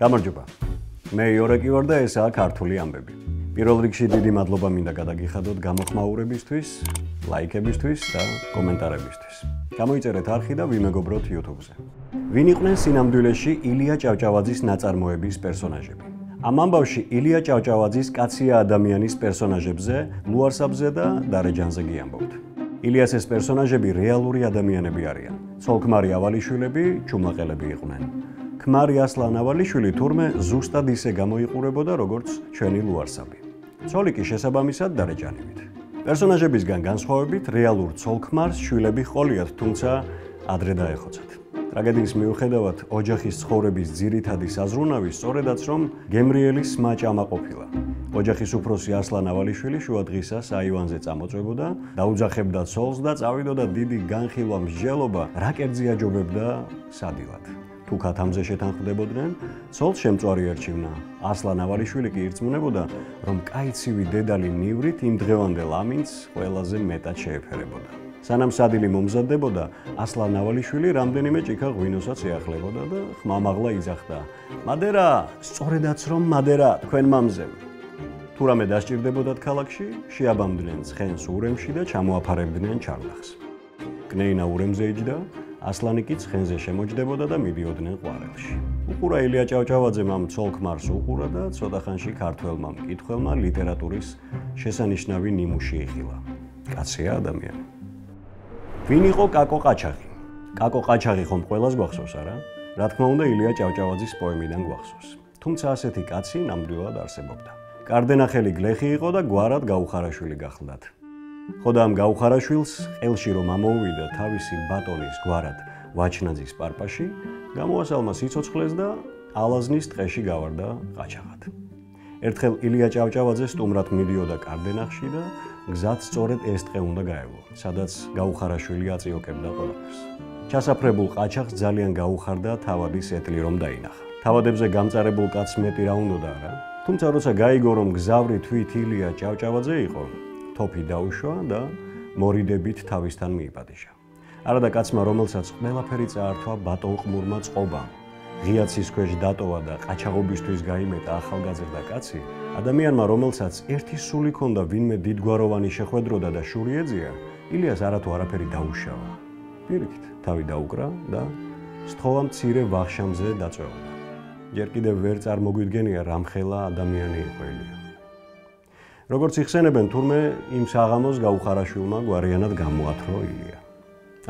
გამარჯობა. მე იორეკი ვარ და ესაა ქართული ამბები. პირველ რიგში დიდი მადლობა მინდა გადაგიხადოთ გამოხმაურებისთვის, ლაიქებისთვის და კომენტარებისთვის. გამოიწერეთ არხი და ვიმეგობროთ YouTube-ზე. ვინ იყვნენ სინამდვილეში ილია ჭავჭავაძის ნაწარმოების პერსონაჟები? ამ ამბავში ილია ჭავჭავაძის კაცია ადამიანის პერსონაჟებზე, ლუარსაბზე და დარეჯანზე გიამბობთ. ილიას ეს პერსონაჟები რეალური ადამიანები არიან. ცოლ-ქმარი ავალიშვილები, ჩუმლაყელები იყვნენ. ქმარი ასლან ავალიშვილი თურმე ზუსტად ისე გამოიყურებოდა, როგორც ჩვენი ლუარსაბი. ცოლი კი შესაბამისად დარეჯანივით. პერსონაჟებისგან განსხვავებით, რეალურ ცოლ-ქმარს შვილები ჰყოლიათ, თუმცა ადრე დაეხოცათ. ტრაგედიის მიუხედავად, ოჯახის ცხოვრების ძირითადი საზრუნავი სწორედაც რომ გემრიელის მაჭამა ყოფილა. ოჯახის უფროსი ასლან ავალიშვილი შუა დღისას აივანზე წამოწვებოდა, დაუძახებდა ცოლს და წავიდოდა დიდი განხილვა მსჯელობა, რა კერძი აჯობებდა სადილად. თუ ქათამზე შეთანხმდებოდნენ, ცოლს შემწვარი ერჩივნა. ასლან ავალიშვილი კი ირწმუნებოდა, რომ კაიცივი დედალი ნივრით იმ დღევანდელ ამინდს ყველაზე მეტად შეეფერებოდა. სანამ სადილი მომზადდებოდა, ასლან ავალიშვილი რამდენიმე ჭიქა ღვინოსაც ეახლებოდა და ხმამაღლა იძახდა: "მადერა, სწორედაც რომ მადერა, თქვენ მამზემ." თუ რამე დასჭირდებოდათ ქალაქში, შეაბამდნენ ცხენს ურემში და ჩამოაფარებდნენ ჩარლახს. კნეინა ურემზე იჯდა, ასლანი კი ცხენზე შემოჯდებოდა და მიდიოდნენ ყვარელში. უყურა ილია ჭავჭავაძემ ამ ცოლ-ქმარს უყურა და ცოტახანში ქართველმა მკითხველმა ლიტერატურის შესანიშნავი ნიმუში იხილა. კაცია ადამიანი. ვინ იყო კაკო ყაჩაღი? კაკო ყაჩაღი ხომ ყველას გვახსოვს, არა? რა თქმა უნდა, ილია ჭავჭავაძის პოემიდან გვახსოვს. თუმცა ასეთი კაცი ნამდვილად არსებობდა. კარდენახელი გლეხი იყო და გვარად გაუხარაშვილი გახლდათ. ხოდა ამ გაუხარაშვილს ყელში რომ ამოუვიდა თავისი ბატონის გვარად ვაჩნაძის პარპაში, გამოასალმა სიცოცხლეს და ალაზნის ტყეში გავარდა ყაჩაღად. ერთხელ ილია ჭავჭავაძე სტუმრად მიდიოდა კარდენახში და გზად სწორედ ეს ტყე უნდა გაევლო, სადაც გაუხარაშვილი აწიოკებდა ყველაფერს. ჩასაფრებულ ყაჩაღს ძალიან გაუხარდა თავადის ეტლი რომ დაინახა. თავადებზე გამწარებულ კაცს მეტი რა უნდოდა არა? თუმცა როცა გაიგო რომ გზავრი თვით ილია ჭავჭავაძე იყო, თოფი დაუშვა და მორიდებით თავისთან მიიპატიჟა. არადა კაცმა, რომელსაც ყველაფერი წაართვა ბატონყმურმა წყობამ, ღია ცის ქვეშ დატოვა და ყაჩაღობისთვის გაიმეტა ახალგაზრდა კაცი, ადამიანმა, რომელსაც ერთი სული ჰქონდა ვინმე დიდგვაროვანი შეხვედროდა და შური ეძია, ილიას არათუ არაფერი დაუშავა. პირიქით, თავი დაუკრა და სთხოვა მცირე ვახშამზე დაწვეოდა. ჯერ კიდევ ვერ წარმოგვიდგენია რამხელა ადამიანი იყო ილია. როგორც იხსენებენ, თურმე იმ საღამოს გაუხარაშვილმა გვარიანად გამოათრო ილია.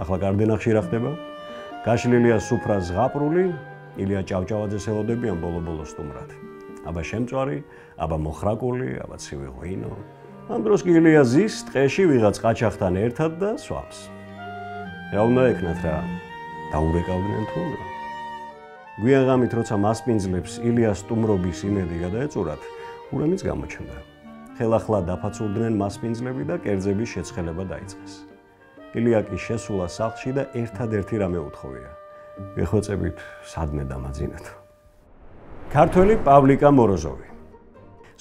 ახლა კარდენახში რა ხდება? გაშლილია სუფრა ზღაპრული, ილია ჭავჭავაძეს ელოდებიან ბოლო-ბოლო სტუმრად. აბა შემწვარი, აბა მოხრაკული, აბა ცივი ღვინო. ამ დროს კი ილია ზის ტყეში ვიღაც ყაჩაღთან ერთად და სვამს. რა უნდა ეკნათ რა? დაურეკავდნენ თუ რა? გვიან ღამით, როცა მასპინძლებს ილიას სტუმრობის იმედი გადაეწურათ, ურემიც გამოჩნდა. ხელახლა დაფაცულდნენ მასპინძლები და კერძების შეცხელება დაიწყეს. ილია კი შესულა სახლში და ერთადერთი რამე უთხოვია: "ვეხვეწებით სადმე დამაძინეთ." ქართველი პავლიკა მოროზოვი.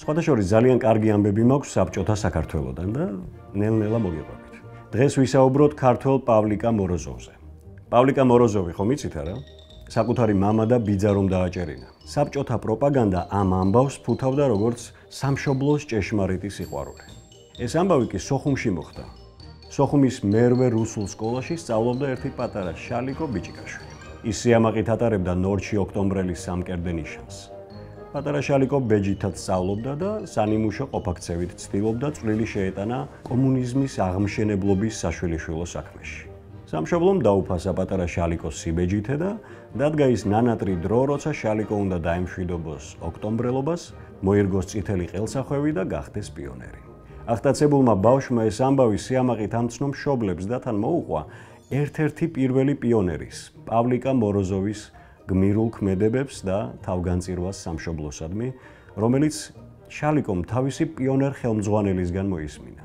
სხვადასხვა ძალიან კარგი ამბები მაქვს საბჭოთა საქართველოდან და ნელ-ნელა მოგიყვებით. დღეს ვისაუბროთ ქართველ პავლიკა მოროზოვზე. პავლიკა მოროზოვი ხომ იცით არა? საკუთარი მამა და ბიძა რომ დააჭერინა. საბჭოთა პროპაგანდა ამ ამბავს ფუთავდა როგორც სამშობლოს ჭეშმარიტი სიყვარული. ეს ამბავი კი სოხუმში მოხდა. სოხუმის მერვე რუსულ სკოლაში სწავლობდა ერთი პატარა შალიკო ბიჭიკაშვილი. ის სიამაყით ატარებდა ნორჩი ოქტომბრელის სამკერდე ნიშანს. პატარა შალიკო ბეჯითად სწავლობდა და სანიმუშო ყოფაქცევით ცდილობდა წვლილი შეეტანა კომუნიზმის აღმშენებლობის საშვილიშვილო საქმეში. სამშობლომ დაუფასა პატარა შალიკოს სიბეჯითე და დადგა ის ნანატრი დრო, როცა შალიკო უნდა დაემშვიდობოს ოქტომბრელობას, მოირგოს წითელი ყელსახვევი და გახდეს პიონერი. აღტაცებულმა ბავშვმა ეს ამბავი სიამაყით ამცნო მშობლებს და თან მოუყვა ერთ-ერთი პირველი პიონერის, პავლიკა მოროზოვის გმირულ ქმედებებს და თავგანწირვას სამშობლოსადმი, რომელიც შალიკომ თავისი პიონერ ხელმძღვანელისგან მოისმინა.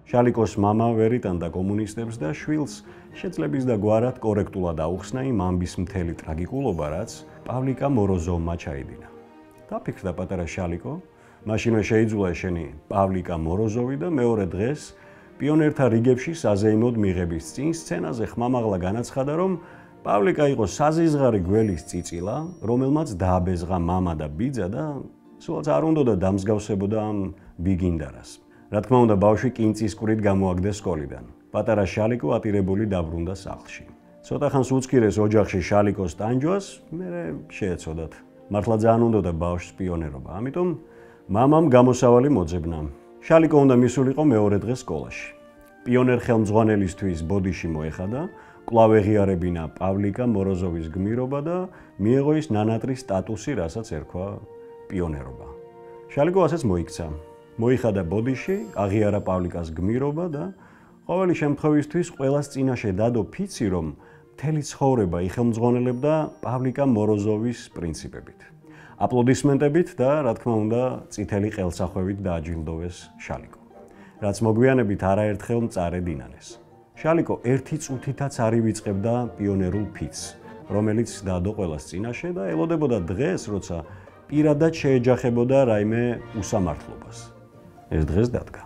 შალიკოს მამა ვერ იტანდა კომუნისტებს და შვილს შეძლების და გვარად კორექტულად აუხსნა იმ ამბის მთელი ტრაგიკულობა, რაც პავლიკა მოროზოვმა ჩაიდინა. დაფიქრდა პატარა შალიკო, მაშინვე შეიძულა შენი პავლიკა მოროზოვი და მეორე დღეს პიონერთა რიგებში საზეიმოდ მიღების წინ სცენაზე ხმამაღლა განაცხადა, რომ პავლიკა იყო საზიზღარი გველის წიწილა, რომელმაც დააბეზღა მამა და ბიძა და სულაც არ უნდა დამსგავსებოდა ამ ბიგინდარას. რა თქმა უნდა, ბავშვი კინწისკვრით გამოაგდეს სკოლიდან. პატარა შალიკო ატირებული დაბრუნდა სახლში. ცოტა ხანს უცქირეს ოჯახში შალიკოს ტანჯვას, მერე შეეცოდათ. მართლა ძალიან უნდა ბავშვს პიონერობა, ამიტომ მამამ გამოსავალი მოძებნა. შალიკო უნდა მისულიყო მეორე დღეს სკოლაში. პიონერ ხელმძღვანელისთვის ბოდიში მოეხადა, კვლავ ეღიარებინა პავლიკა მოროზოვის გმირობა და მიეღო ის ნანატრის სტატუსი, რასაც ერქვა პიონერობა. შალიკო ასეც მოიქცა. მოიხადა ბოდიში, აღიარა პავლიკას გმირობა და ყოველი შემთხვევისთვის ყველას წინაშე დადო ფიცი, რომ მთელი ცხოვრება იხელმძღვანელებდა პავლიკა მოროზოვის პრინციპებით. აპლოდისმენტებით და რა თქმა უნდა, წითელი ყელსახვევით დააჯილდოვეს შალიკო. რაც მოგვიანებით არაერთხელ მწარე დინანეს. შალიკო ერთი წუთითაც არ ივიწყებდა პიონერულ ფიცს, რომელიც დადო ყველას წინაშე და ელოდებოდა დღეს, როცა პირადად შეეჯახებოდა რაიმე უსამართლობას. ეს დღეს დადგა.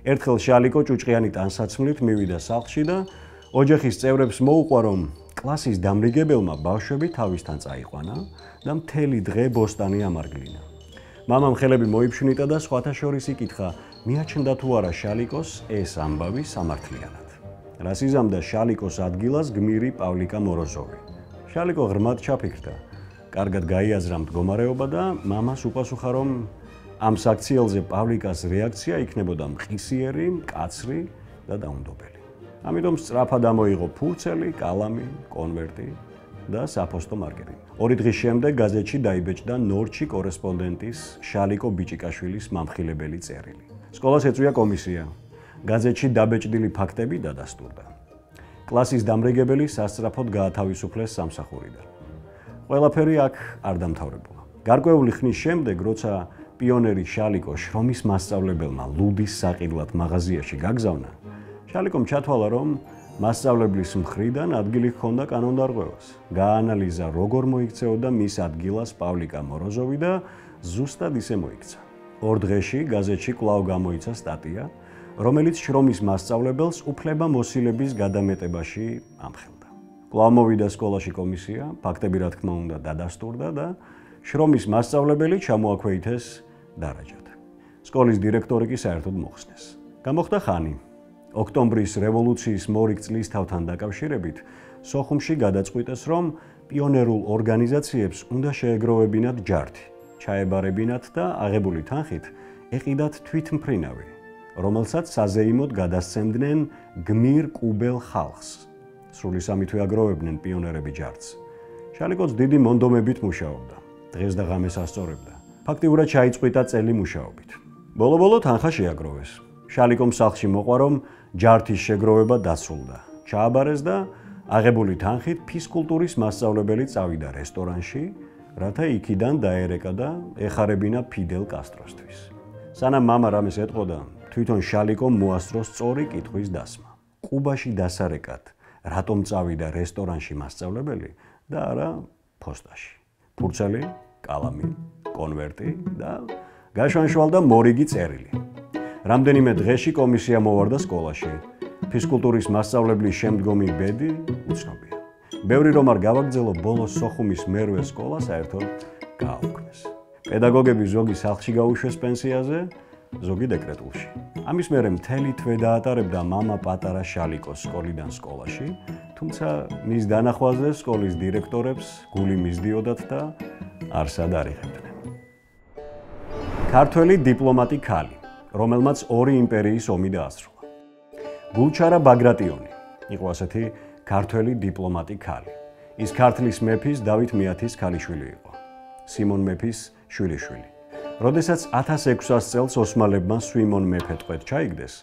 ერთხელ შალიკო ჭუჭყიანი ტანსაცმლით მივიდა სახლში და ოჯახის წევრებს მოუყვა, რომ კლასის დამრიგებელმა ბავშვები თავისთან წაიყვანა და მთელი დღე ბოსტანი ამარგლინა. მამამ ხელები მოიფშვნიტა და სხვათა შორის იკითხა, მიაჩნდა თუ არა შალიკოს ეს ამბავი სამართლიანად. რას იზამდა შალიკოს ადგილას გმირი პავლიკა მოროზოვი. შალიკო ღრმად ჩაფიქრდა. კარგად გაიაზრა მდგომარეობა და მამას უპასუხა, რომ ამ საქციელზე პავლიკას რეაქცია იქნებოდა მყისიერი, მკაცრი და დაუნდობელი. ამიტომ სწრაფად ამოიღო ფურცელი, კალამი, კონვერტი და საფოსტო მარკერი. 2 დღის შემდეგ გაზეთში დაიბეჭდა ნორჩი კორესპონდენტის შალიკო ბიჭიკაშვილის მამხილებელი წერილი. სკოლას ეწვია კომისია. გაზეთში დაბეჭდილი ფაქტები დადასტურდა. კლასის დამრიგებელი სასწრაფოდ გაათავისუფლეს სამსახურიდან. ყველაფერი აქ არ დამთავრებულა. გარკვეული ხნის შემდეგ, როცა პიონერი შალიკო შრომის მასწავლებელმა ლუდის საყიდლად მაღაზიაში გაგზავნა, შალიკომ ჩათვალა, რომ მასწავლებლის მხრიდან ადგილი ჰქონდა კანონდარღვევას. გაანალიზა, როგორ მოიქცეოდა მის ადგილას პავლიკა მოროზოვი და ზუსტად ისე მოიქცა. 2 დღეში გაზეთში კვლავ გამოიცა სტატია, რომელიც შრომის მასწავლებელს უფლება მოსილების გადამეტებაში ამხელდა. კვლავ მოვიდა სკოლაში კომისია, ფაქტები რა თქმა უნდა დადასტურდა და შრომის მასწავლებელი ჩამოაქვეითეს დარაჯად. სკოლის დირექტორი კი საერთოდ მოხსნეს. გამოხდა ხანი. ოქტომბრის რევოლუციის მორიგ წლისთავთან დაკავშირებით სოხუმში გადაწყვიტეს, რომ პიონერულ ორგანიზაციებს უნდა შეეგროვებინათ ჯართი, ჩაებარებინათ და აღებული თანხით ეყიდათ თვითმფრინავი, რომელსაც საზეიმოდ გადასცემდნენ გმირ კუბელ ხალხს. სრული 3 თვე აგროვებდნენ პიონერები ჯართს. შალიკოც დიდი მონდომებით მუშაობდა. დღეს და ღამეს ასწორებდა. ფაქტიურად ჩაიწყვიტა წელი მუშაობით. ბოლო-ბოლო თანხა შეაგროვეს. შალიკომ სახლში მოყვა, რომ ჯართის შეგროვება დასრულდა. ჩააბარეს და აღებული თანხით ფიზკულტურის მასწავლებელი წავიდა რესტორანში, რათა იქიდან დაერეკა და ეხარებინა ფიდელ კასტროსთვის. სანამ მამა რამეს ეტყოდა, თვითონ შალიკომ მოასწრო სწორი კითხვის დასმა. ყუბაში დასარეკად, რატომ წავიდა რესტორანში მასწავლებელი და არა ფოსტაში. ფურცელი, კალამი, კონვერტი და გაშვანშვალდა მორიგი წერილი. რამდენიმე დღეში კომისია მოვარდა სკოლაში. ფიზკულტურის მასწავლებლის შემდგომი ბედი უცნობია. ბევრი რომ არ გავაგრძელო, ბოლოს სოხუმის მერვე სკოლა საერთოდ გააუქმეს. პედაგოგები ზოგი სახლში გაუშვეს პენსიაზე, ზოგი დეკრეტულში. ამის მერე მთელი თვე დაატარებდა მამა პატარა შალიკოს სკოლიდან სკოლაში, თუმცა მის დანახვაზე სკოლის დირექტორებს გული მისდიოდათ და არსად არიღებდნენ. ქართველი დიპლომატი ქალი, რომელმაც 2 იმპერიის ომი დაასრულა. გულჩარა ბაგრატიონი იყო ასეთი ქართველი დიპლომატი ქალი. ის ქართლის მეფის დავით მეათის ქალიშვილი იყო. სიმონ მეფის შვილიშვილი. როდესაც 1600 წელს ოსმალებმა სვიმონ მეფე ტყვედ ჩაიგდეს,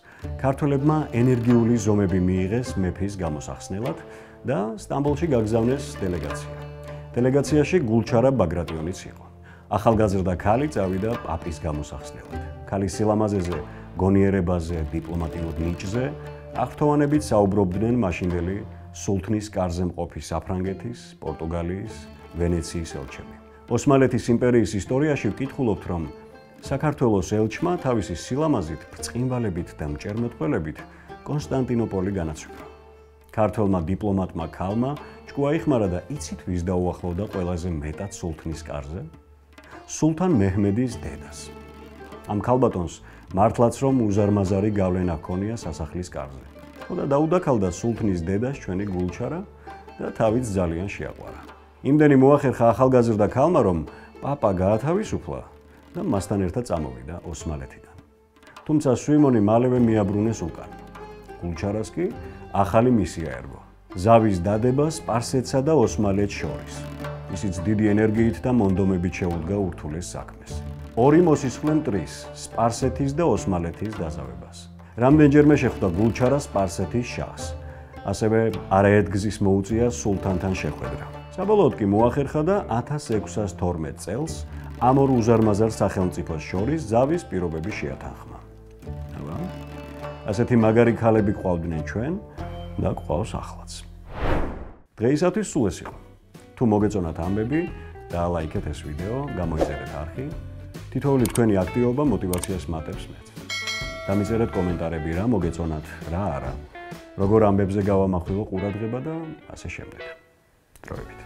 ქართველებმა ენერგიული ზომები მიიღეს მეფის გამოსახსნელად და სტამბოლში გაგზავნეს დელეგაცია. დელეგაციაში გულჩარა ბაგრატიონიც იყო. ახალგაზრდა ქალი წავიდა პაპის გამოსახსნელად. ქალის სილამაზეზე, გონიერებაზე, დიპლომატიურ ნიჭზე აღფრთოვანებით საუბრობდნენ მაშინდელი სულთნის კარზე მყოფი საფრანგეთის, პორტუგალიის, ვენეციის ელჩები. ოსმალეთის იმპერიის ისტორიაში ვკითხულობთ, რომ საქართველოს ელჩმა თავისი სილამაზით, ბრწყინვალებით და მჭერმეტყველებით კონსტანტინოპოლი განაცვიფრა. ქართველმა დიპლომატმა ქალმა ჭკუა იხმარა და იცით ვის დაუახლოვდა ყველაზე მეტად სულთნის კარზე? სულთან მეჰმედის დედას. ამ ქალბატონს მართლაც რომ უზარმაზარი გავლენა ჰქონია სასახლის კარზე. და დაუდაქალდა სულთნის დედას ჩვენი გულჩარა და თავიც ძალიან შეაყვარა. იმდენი მოახერხა ახალგაზრდა ქალმა რომ პაპა გაათავისუფლა და მასთან ერთად წამოვიდა ოსმალეთიდან. თუმცა სვიმონი მალევე მიაბრუნეს უკან. გულჩარას კი ახალი მისია ერგო. ზავის დადება სპარსეთსა და ოსმალეთს შორის. ისიც დიდი ენერგიით და მონდომებით შეუდგა ურთულეს საქმეს. ორი მოსისხლე მტრის სპარსეთის და ოსმალეთის დაზავებას. რამდენჯერმე შეხვდა გულჩარა სპარსეთის შაჰს. ასევე არაერთგზის მოუწია სულთანთან შეხვედრა. საბოლოოდ კი მოახერხა და 1612 წელს ამ ორ უზარმაზარ სახელმწიფოს შორის ზავის პირობები შეათანხმა. ასეთი მაგარი ქალები გყავდნენ ჩვენ და გყავს ახლაც. დღეისათვის სულ ეს იყო. თუ მოგეწონათ ამბები, დაალაიქეთ ეს ვიდეო, გამოიწერეთ არხი. თითოეული თქვენი აქტივობა მოტივაციას მატებს მეც. დამიწერეთ კომენტარები რა მოგეწონათ, რა არა. როგორ ამბებზე გავამახვილო ყურადღება და ასე შემდეგ. დროებით.